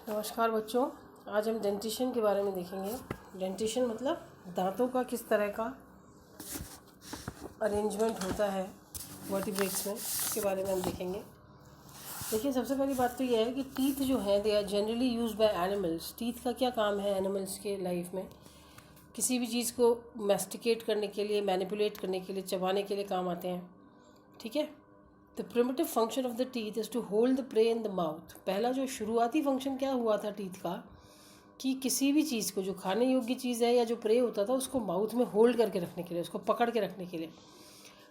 नमस्कार बच्चों, आज हम डेंटिशन के बारे में देखेंगे। डेंटिशन मतलब दांतों का किस तरह का अरेंजमेंट होता है वर्टिब्रेट्स में, इसके बारे में हम देखेंगे। देखिए, सबसे पहली बात तो यह है कि टीथ जो है they are generally use by animals. Teeth का क्या काम है एनिमल्स के लाइफ में? किसी भी चीज़ को मैस्टिकेट करने के लिए, मैनिपुलेट करने के लिए, चबाने के लिए काम आते हैं। ठीक है। The primitive function of the teeth is to hold the prey in the mouth. पहला जो शुरुआती फंक्शन क्या हुआ था टीथ का, कि किसी भी चीज़ को, जो खाने योग्य चीज़ है या जो प्रे होता था, उसको माउथ में होल्ड करके रखने के लिए, उसको पकड़ के रखने के लिए।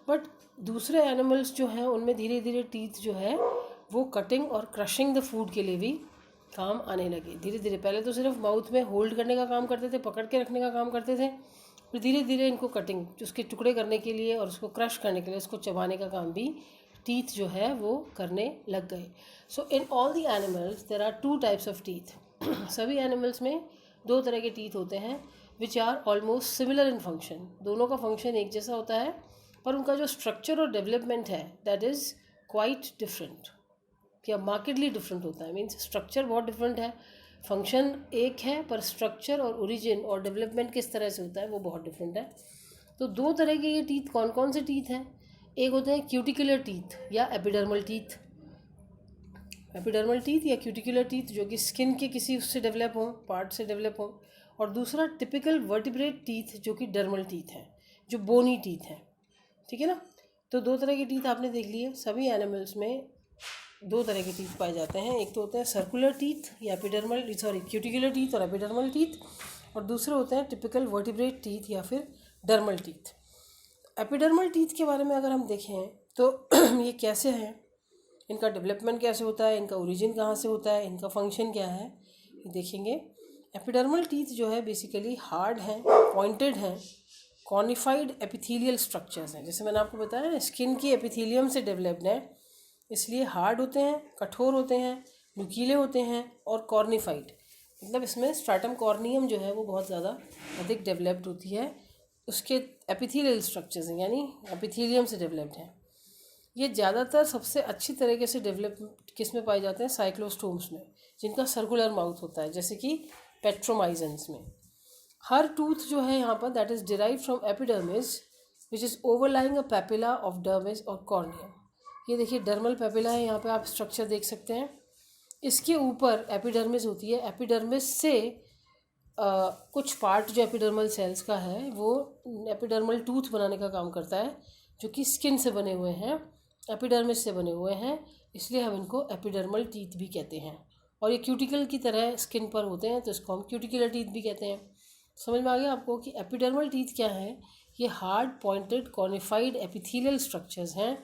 बट दूसरे एनिमल्स जो हैं उनमें धीरे धीरे टीथ जो है वो कटिंग और क्रशिंग द फूड के लिए भी काम आने लगे। धीरे धीरे पहले तो सिर्फ माउथ में होल्ड करने का काम करते थे, पकड़ के रखने का काम करते थे, फिर धीरे धीरे इनको कटिंग, उसके टुकड़े करने के लिए और उसको क्रश करने के लिए, उसको चबाने का काम भी टीथ जो है वो करने लग गए। So in all the animals there are two types of teeth. सभी एनिमल्स में दो तरह के टीथ होते हैं which are almost similar in function. दोनों का फंक्शन एक जैसा होता है, पर उनका जो स्ट्रक्चर और डेवलपमेंट है दैट इज़ क्वाइट डिफरेंट, क्या मार्केडली डिफरेंट होता है। मीन्स स्ट्रक्चर बहुत डिफरेंट है, फंक्शन एक है, पर स्ट्रक्चर और ओरिजिन और डेवलपमेंट किस तरह से होता है वो बहुत डिफरेंट है। तो दो तरह के ये टीथ कौन कौन से टीथ हैं? एक होते हैं क्यूटिकुलर टीथ या एपिडर्मल टीथ। एपिडर्मल टीथ या क्यूटिकुलर टीथ जो कि स्किन के किसी उससे डेवलप हों, पार्ट से डेवलप हों। और दूसरा टिपिकल वर्टिब्रेट टीथ जो कि डर्मल टीथ हैं, जो बोनी टीथ हैं। ठीक है ना। तो दो तरह के टीथ आपने देख लिए। सभी एनिमल्स में दो तरह के टीथ पाए जाते हैं। एक तो होते हैं सर्कुलर टीथ या एपिडर्मल क्यूटिकुलर टीथ और एपिडर्मल टीथ, और दूसरे होते हैं टिपिकल वर्टिब्रेट टीथ या फिर डर्मल टीथ। एपिडर्मल टीथ के बारे में अगर हम देखें तो ये कैसे हैं, इनका डेवलपमेंट कैसे होता है, इनका ओरिजिन कहाँ से होता है, इनका फंक्शन क्या है, ये देखेंगे। एपिडर्मल टीथ जो है बेसिकली हार्ड हैं, पॉइंटेड हैं, कॉनिफाइड एपिथेलियल स्ट्रक्चर्स हैं। जैसे मैंने आपको बताया ना, स्किन की एपिथेलियम से डेवलप्ड हैं, इसलिए हार्ड होते हैं, कठोर होते हैं, नुकीले होते हैं और कॉर्निफाइड, मतलब इसमें स्ट्रैटम कॉर्नियम जो है वो बहुत ज़्यादा अधिक डेवलप्ड होती है। उसके एपिथेलियल स्ट्रक्चर्स हैं, यानी एपिथेलियम से डेवलप्ड हैं। ये ज़्यादातर सबसे अच्छी तरीके से डेवलप किस में पाए जाते हैं? साइक्लोस्टोम्स में, जिनका सर्कुलर माउथ होता है, जैसे कि पेट्रोमाइजन्स में। हर टूथ जो है यहाँ पर that is derive from epidermis which is overlying a papilla of dermis और कॉर्नियम। ये देखिए डर्मल पेपिला है, यहाँ पे आप स्ट्रक्चर देख सकते हैं। इसके ऊपर एपिडर्मिस होती है। एपिडर्मिस से कुछ पार्ट जो एपिडर्मल सेल्स का है वो एपिडर्मल टूथ बनाने का काम करता है, जो कि स्किन से बने हुए हैं, एपिडर्मिस से बने हुए हैं, इसलिए हम इनको एपिडर्मल टीथ भी कहते हैं। और ये क्यूटिकल की तरह स्किन पर होते हैं, तो इसको हम क्यूटिकुलर टीथ भी कहते हैं। समझ में आ गया आपको कि एपिडर्मल टीथ क्या है? ये hard pointed conified epithelial structures हैं।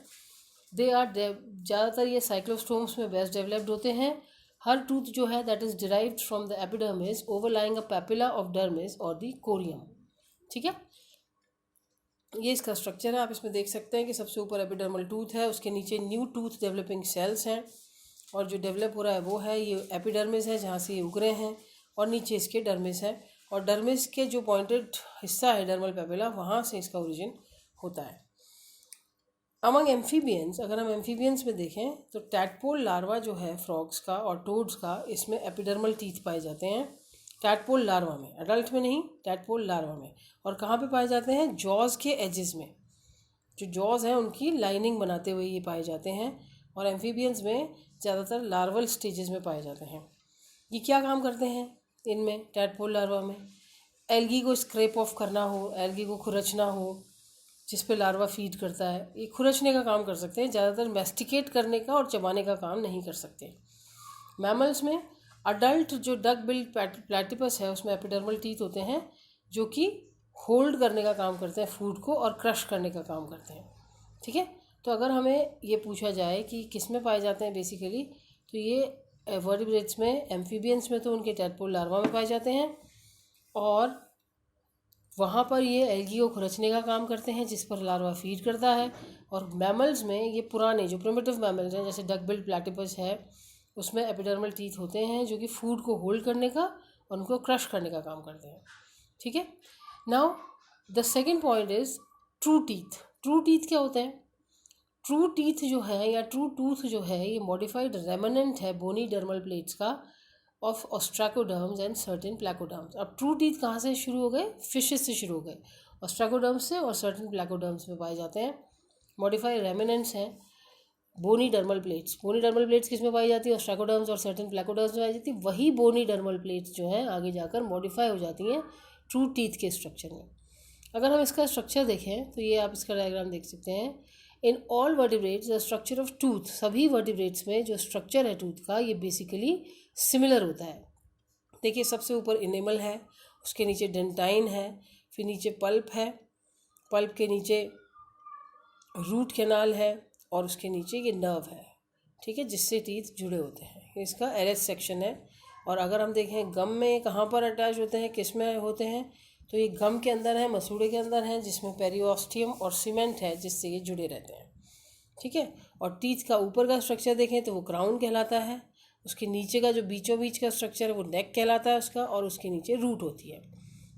दे आर ज़्यादातर ये साइक्लोस्टोम्स में बेस्ट डेवलप्ड होते हैं। हर टूथ जो है that is derived from the epidermis overlying a papilla of dermis और द कोरियम। ठीक है, ये इसका स्ट्रक्चर है। आप इसमें देख सकते हैं कि सबसे ऊपर एपिडर्मल टूथ है, उसके नीचे न्यू टूथ डेवलपिंग सेल्स हैं, और जो डेवलप हो रहा है वो है ये एपिडर्मिस है, जहाँ से ये उगरे हैं, और नीचे इसके डर्मिस है, और डर्मिस के जो पॉइंटेड हिस्सा है डर्मल पेपिला, वहाँ से इसका ओरिजिन होता है। अमंग एम्फीबियंस, अगर हम एम्फीबियंस में देखें तो टैडपोल लार्वा जो है फ्रॉग्स का और टोड्स का, इसमें एपिडर्मल टीथ पाए जाते हैं। टैडपोल लार्वा में, अडल्ट में नहीं, टैडपोल लार्वा में। और कहाँ पे पाए जाते हैं? जॉज के एजेस में, जो जॉज हैं उनकी लाइनिंग बनाते हुए ये पाए जाते हैं। और एम्फीबियंस में ज़्यादातर लार्वल स्टेजेस में पाए जाते हैं। ये क्या काम करते हैं इनमें, टैडपोल लार्वा में? एल्गी को स्क्रैप ऑफ करना हो, एल्गी को खुरचना हो, जिस पे लार्वा फीड करता है, ये खुरचने का काम कर सकते हैं। ज़्यादातर मैस्टिकेट करने का और चबाने का काम नहीं कर सकते। मैमल्स में अडल्ट जो डक बिल्ड प्लैटिपस है उसमें एपिडर्मल टीथ होते हैं, जो कि होल्ड करने का काम करते हैं फूड को और क्रश करने का काम करते हैं। ठीक है, तो अगर हमें ये पूछा जाए कि किस में पाए जाते हैं बेसिकली, तो ये वर्टिब्रेट्स में, एम्फीबियंस में तो उनके टैडपोल लार्वा में पाए जाते हैं, और वहाँ पर ये एल्गी को खुरचने का काम करते हैं जिस पर लार्वा फीड करता है। और मैमल्स में ये पुराने जो प्रिमिटिव मैमल्स हैं, जैसे डक बिल्ड प्लैटिपस है, उसमें एपिडर्मल टीथ होते हैं जो कि फूड को होल्ड करने का और उनको क्रश करने का काम करते हैं। ठीक है, now the second point is true teeth. True teeth क्या होते हैं? ट्रू टीथ जो है या ट्रू टूथ जो है, ये मॉडिफाइड रेमनेंट है बोनी डर्मल प्लेट्स का, ऑफ ऑस्ट्राकोडर्म्स एंड सर्टेन प्लैकोडर्म्स। अब ट्रू टीथ कहाँ से शुरू हो गए? फिशेस से शुरू हो गए, ऑस्ट्राकोडर्म्स से और सर्टेन प्लैकोडर्म्स में पाए जाते हैं। मॉडिफाइड रेमिनेंट्स हैं बोनी डर्मल प्लेट्स। बोनी डर्मल प्लेट्स किस में पाई जाती है? ऑस्ट्राकोडर्म्स और सर्टेन प्लैकोडर्म्स में पाई जाती है। वही बोनी डर्मल प्लेट्स जो हैं आगे जाकर मॉडिफाई हो जाती हैं ट्रू टीथ के स्ट्रक्चर में। अगर हम इसका स्ट्रक्चर देखें तो ये आप इसका डायग्राम देख सकते हैं। In all vertebrates the structure of tooth, सभी वर्टिब्रेट्स में जो स्ट्रक्चर है टूथ का ये बेसिकली सिमिलर होता है। देखिए सबसे ऊपर इनेमल है, उसके नीचे डेंटाइन है, फिर नीचे पल्प है, पल्प के नीचे रूट कैनाल है और उसके नीचे ये नर्व है, ठीक है, जिससे टीथ जुड़े होते हैं। इसका एरेस सेक्शन है। और अगर हम देखें गम में कहाँ पर अटैच होते हैं, किस में होते हैं, तो ये गम के अंदर है, मसूड़े के अंदर है, जिसमें पेरिओस्टियम और सीमेंट है, जिससे ये जुड़े रहते हैं, ठीक है। और टीथ का ऊपर का स्ट्रक्चर देखें तो वो क्राउन कहलाता है, उसके नीचे का जो बीचों बीच का स्ट्रक्चर है वो नेक कहलाता है उसका, और उसके नीचे रूट होती है,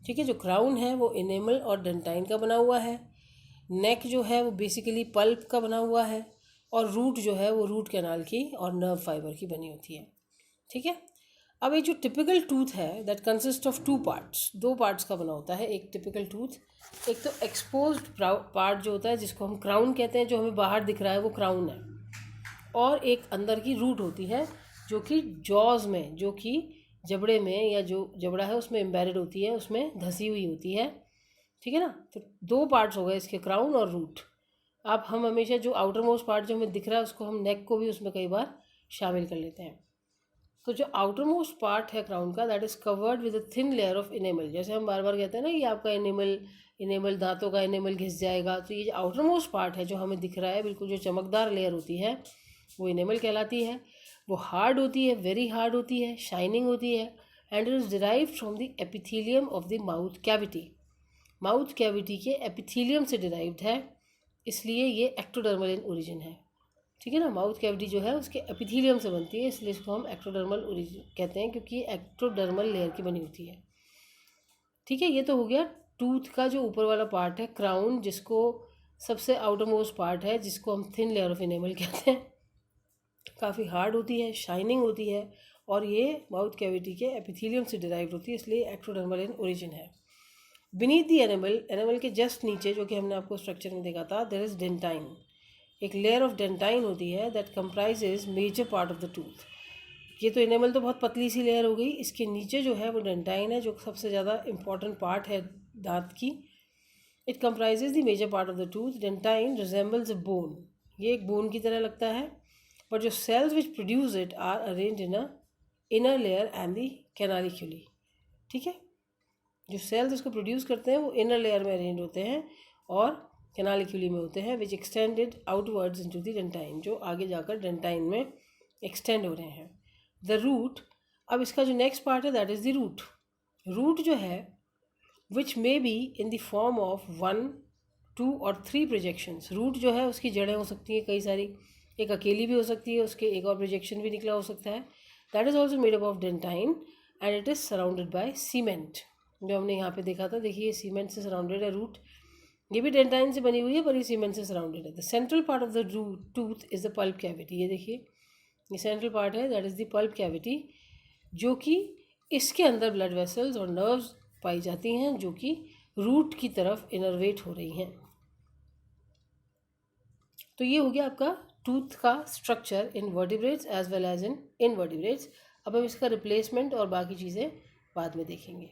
ठीक है। जो क्राउन है वो इनेमल और डेंटाइन का बना हुआ है, नेक जो है वो बेसिकली पल्प का बना हुआ है, और रूट जो है वो रूट कैनाल की और नर्व फाइबर की बनी होती है, ठीक है। अब एक जो टिपिकल टूथ है that consist of two parts, दो पार्ट्स का बना होता है एक टिपिकल टूथ। एक तो एक्सपोज्ड पार्ट जो होता है जिसको हम क्राउन कहते हैं, जो हमें बाहर दिख रहा है वो क्राउन है, और एक अंदर की रूट होती है जो कि जॉज में, जो कि जबड़े में या जो जबड़ा है उसमें एम्बेडेड होती है, उसमें धसी हुई होती है, ठीक है ना। तो दो पार्ट्स हो गए इसके, क्राउन और रूट। अब हम हमेशा जो आउटर मोस्ट पार्ट जो हमें दिख रहा है उसको हम नेक को भी उसमें कई बार शामिल कर लेते हैं। तो जो आउटर मोस्ट पार्ट है क्राउन का that is covered with a thin layer of enamel. जैसे हम बार बार कहते हैं ना कि आपका इनेमल दांतों का इनेमल घिस जाएगा, तो ये जो आउटर मोस्ट पार्ट है जो हमें दिख रहा है बिल्कुल जो चमकदार लेयर होती है वो इनेमल कहलाती है। वो हार्ड होती है, वेरी हार्ड होती है, शाइनिंग होती है, and it is derived from the epithelium of the mouth cavity. Mouth cavity के एपिथेलियम से डिराइव्ड है, इसलिए ये एक्टोडर्मल इन ओरिजिन है, ठीक है ना। माउथ कैविटी जो है उसके एपिथेलियम से बनती है, इसलिए इसको हम एक्टोडर्मल ओरिजिन कहते हैं, क्योंकि ये एक्टोडर्मल लेयर की बनी होती है, ठीक है। ये तो हो गया टूथ का जो ऊपर वाला पार्ट है क्राउन, जिसको सबसे आउटर मोस्ट पार्ट है, जिसको हम थिन लेयर ऑफ इनेमल कहते हैं। काफ़ी हार्ड होती है, शाइनिंग होती है, और ये माउथ कैविटी के एपिथेलियम से डिराइव होती है, इसलिए एक्टोडर्मल इन ओरिजिन है। बीनीथ द एनिमल के जस्ट नीचे, जो कि हमने आपको स्ट्रक्चर में देखा था, देयर इज डेंटाइन। एक लेयर ऑफ डेंटाइन होती है that comprises major part of the tooth. ये तो एनिमल तो बहुत पतली सी लेयर हो गई, इसके नीचे जो है वो डेंटाइन है, जो सबसे ज़्यादा इंपॉर्टेंट पार्ट है दांत की। It comprises the major part of the tooth. Dentine resembles a bone, ये एक बोन की तरह लगता है, बट जो cells which produce it are arranged in a inner layer and the canaliculi, ठीक है। जो सेल्स इसको प्रोड्यूस करते हैं वो इनर लेयर में अरेंज होते हैं और कैनालिक्यूली में होते हैं, which extended outwards into the dentine, जो आगे जाकर डेंटाइन में एक्सटेंड हो रहे हैं। द रूट, अब इसका जो नेक्स्ट पार्ट है that is the root. Root जो है which may be in the form of 1, 2 और 3 प्रोजेक्शंस। रूट जो है उसकी जड़ें हो सकती हैं कई सारी, एक अकेली भी हो सकती है, उसके एक और प्रोजेक्शन भी निकला हो सकता है। That is also made up of dentine and it is surrounded by cement, जो हमने यहाँ पे देखा था। देखिए सीमेंट से सराउंडेड है रूट, ये भी डेंटाइन से बनी हुई है पर ये सीमेंट से सराउंडेड है। The central part of the tooth is the pulp cavity. ये देखिए ये सेंट्रल पार्ट है that is the pulp cavity, जो कि इसके अंदर ब्लड वेसल्स और नर्व्स पाई जाती हैं, जो कि रूट की तरफ इनर्वेट हो रही हैं। तो ये हो गया आपका टूथ का structure in vertebrates as well as in invertebrates. अब हम इसका रिप्लेसमेंट और बाकी चीज़ें बाद में देखेंगे।